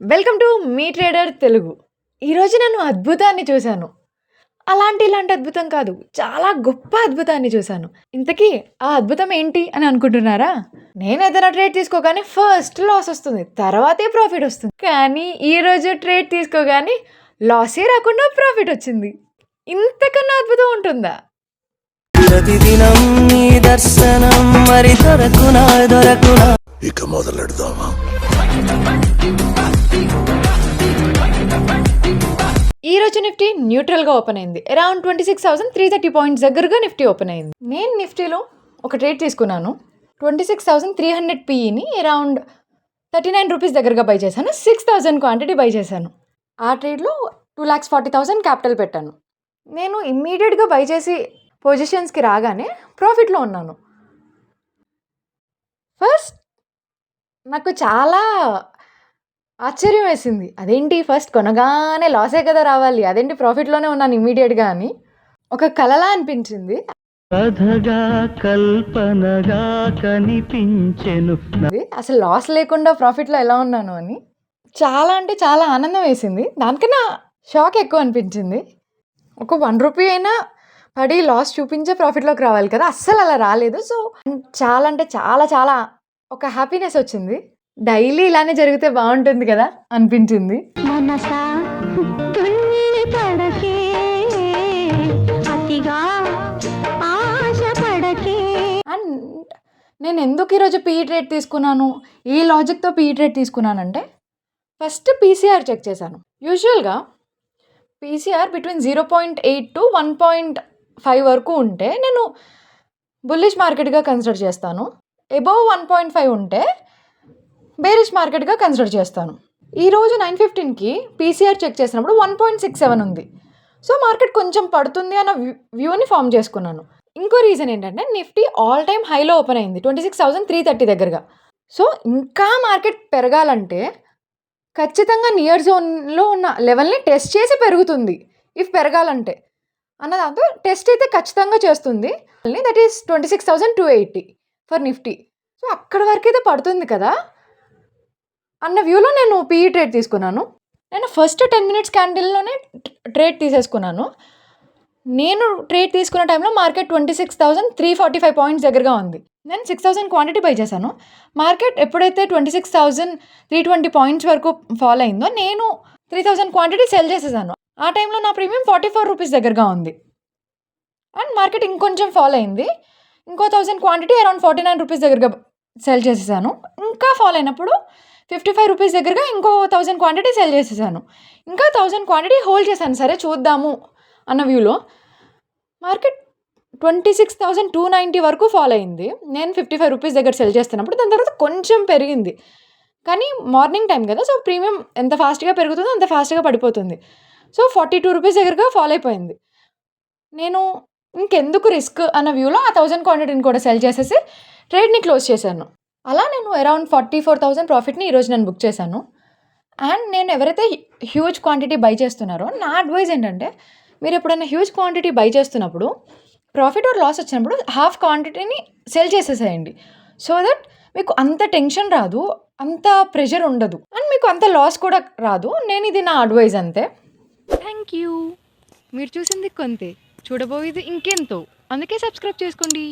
Welcome to me trader Telugu. ఈరోజు నేను అద్భుతాన్ని చూశాను. ఇలాంటి అద్భుతం కాదు, చాలా గొప్ప అద్భుతాన్ని చూశాను. ఇంతకీ ఆ అద్భుతం ఏంటి అని అనుకుంటున్నారా? నేను ఏదైనా ట్రేడ్ తీసుకోగానే ఫస్ట్ లాస్ వస్తుంది, తర్వాతే ప్రాఫిట్ వస్తుంది. కానీ ఈరోజు ట్రేడ్ తీసుకోగానే లాసే రాకుండా ప్రాఫిట్ వచ్చింది. ఇంతకన్నా అద్భుతం ఉంటుందా? ప్రతిదినం నీ దర్శనం మరి దొరకునా ఇక మొదలెడదామా? ఈరోజు నిఫ్టీ న్యూట్రల్గా ఓపెన్ అయింది. అరౌండ్ 26,330 పాయింట్స్ దగ్గరగా నిఫ్టీ ఓపెన్ అయింది. నేను నిఫ్టీలో ఒక ట్రేడ్ తీసుకున్నాను. 26,300 పీఈని అరౌండ్ 39 రూపీస్ దగ్గరగా బై చేశాను. 6,000 క్వాంటిటీ బై చేశాను. ఆ ట్రేడ్లో 2,40,000 క్యాపిటల్ పెట్టాను. నేను ఇమ్మీడియట్గా బై చేసి పొజిషన్స్కి రాగానే ప్రాఫిట్లో ఉన్నాను. ఫస్ట్ నాకు చాలా ఆశ్చర్యం వేసింది. అదేంటి ఫస్ట్ కొనగానే లాసే కదా రావాలి, అదేంటి ప్రాఫిట్లోనే ఉన్నాను ఇమ్మీడియట్గా అని ఒక కలలా అనిపించింది. కథగా కల్పనగా కనిపించెను, అసలు లాస్ లేకుండా ప్రాఫిట్లో ఎలా ఉన్నాను అని చాలా అంటే చాలా ఆనందం వేసింది. దానికన్నా షాక్ ఎక్కువ అనిపించింది. ఒక 1 రూపీ అయినా పడి లాస్ చూపించే ప్రాఫిట్లోకి రావాలి కదా, అస్సలు అలా రాలేదు. సో చాలా అంటే చాలా చాలా ఒక హ్యాపీనెస్ వచ్చింది. డైలీ ఇలానే జరిగితే బాగుంటుంది కదా అనిపించింది. అండ్ నేను ఎందుకు ఈరోజు పీఈ ట్రేడ్ తీసుకున్నాను, ఈ లాజిక్తో పీఈ ట్రేడ్ తీసుకున్నానంటే ఫస్ట్ పీసీఆర్ చెక్ చేశాను. యూజువల్గా పీసీఆర్ బిట్వీన్ 0.8 to 1.5 వరకు ఉంటే నేను బుల్లిష్ మార్కెట్గా కన్సిడర్ చేస్తాను. అబోవ్ 1.5 ఉంటే బేరిష్ మార్కెట్గా కన్సిడర్ చేస్తాను. ఈరోజు 9:15కి పీసీఆర్ చెక్ చేసినప్పుడు 1.67 ఉంది. సో మార్కెట్ కొంచెం పడుతుంది అన్న వ్యూని ఫామ్ చేసుకున్నాను. ఇంకో రీజన్ ఏంటంటే నిఫ్టీ ఆల్ టైమ్ హైలో ఓపెన్ అయింది 26,330 దగ్గరగా. సో ఇంకా మార్కెట్ పెరగాలంటే ఖచ్చితంగా నియర్ జోన్లో ఉన్న లెవెల్ని టెస్ట్ చేసి పెరుగుతుంది. ఇఫ్ పెరగాలంటే అన్న దాంతో టెస్ట్ అయితే ఖచ్చితంగా చేస్తుంది. That is 26,280 for Nifty. So అక్కడ వరకు అయితే పడుతుంది కదా అన్న వ్యూలో నేను పీఈ ట్రేడ్ తీసుకున్నాను. నేను ఫస్ట్ 10 మినిట్స్ క్యాండిల్లోనే ట్రేడ్ తీసేసుకున్నాను. నేను ట్రేడ్ తీసుకున్న టైంలో మార్కెట్ 26,345 పాయింట్స్ దగ్గరగా ఉంది. నేను 6,000 క్వాంటిటీ బై చేశాను. మార్కెట్ ఎప్పుడైతే 26,320 పాయింట్స్ వరకు ఫాలో అయిందో నేను 3,000 క్వాంటిటీ సెల్ చేసేసాను. ఆ టైంలో నా ప్రీమియం 44 రూపీస్ దగ్గరగా ఉంది. అండ్ మార్కెట్ ఇంకొంచెం ఫాలో అయింది. ఇంకో 1,000 క్వాంటిటీ అరౌండ్ 49 రూపీస్ దగ్గరగా సెల్ చేసేసాను. ఇంకా ఫాలో అయినప్పుడు 55 రూపీస్ దగ్గరగా ఇంకో 1,000 క్వాంటిటీ సెల్ చేసేసాను. ఇంకా 1,000 క్వాంటిటీ హోల్డ్ చేశాను, సరే చూద్దాము అన్న వ్యూలో. మార్కెట్ 26,290 వరకు ఫాలో అయింది. నేను 55 రూపీస్ దగ్గర సెల్ చేస్తున్నప్పుడు దాని తర్వాత కొంచెం పెరిగింది. కానీ మార్నింగ్ టైం కదా, సో ప్రీమియం ఎంత ఫాస్ట్గా పెరుగుతుందో అంత ఫాస్ట్గా పడిపోతుంది. సో 42 రూపీస్ దగ్గరగా ఫాలో అయిపోయింది. నేను ఇంకెందుకు రిస్క్ అన్న వ్యూలో ఆ 1,000 క్వాంటిటీని కూడా సెల్ చేసేసి ట్రేడ్ని క్లోజ్ చేశాను. అలా నేను అరౌండ్ 44,000 ప్రాఫిట్ని ఈరోజు నేను బుక్ చేశాను. అండ్ నేను ఎవరైతే హ్యూజ్ క్వాంటిటీ బై చేస్తున్నారో నా అడ్వైజ్ ఏంటంటే మీరు ఎప్పుడైనా హ్యూజ్ క్వాంటిటీ బై చేస్తున్నప్పుడు ప్రాఫిట్ ఆర్ లాస్ వచ్చినప్పుడు హాఫ్ క్వాంటిటీని సెల్ చేసేసేయండి. సో దట్ మీకు అంత టెన్షన్ రాదు, అంత ప్రెషర్ ఉండదు, అండ్ మీకు అంత లాస్ కూడా రాదు. నేను ఇది నా అడ్వైజ్ అంతే. Thank you. మీరు చూసింది కొంతే, చూడబోయేది ఇంకెంతో. అందుకే సబ్స్క్రైబ్ చేసుకోండి.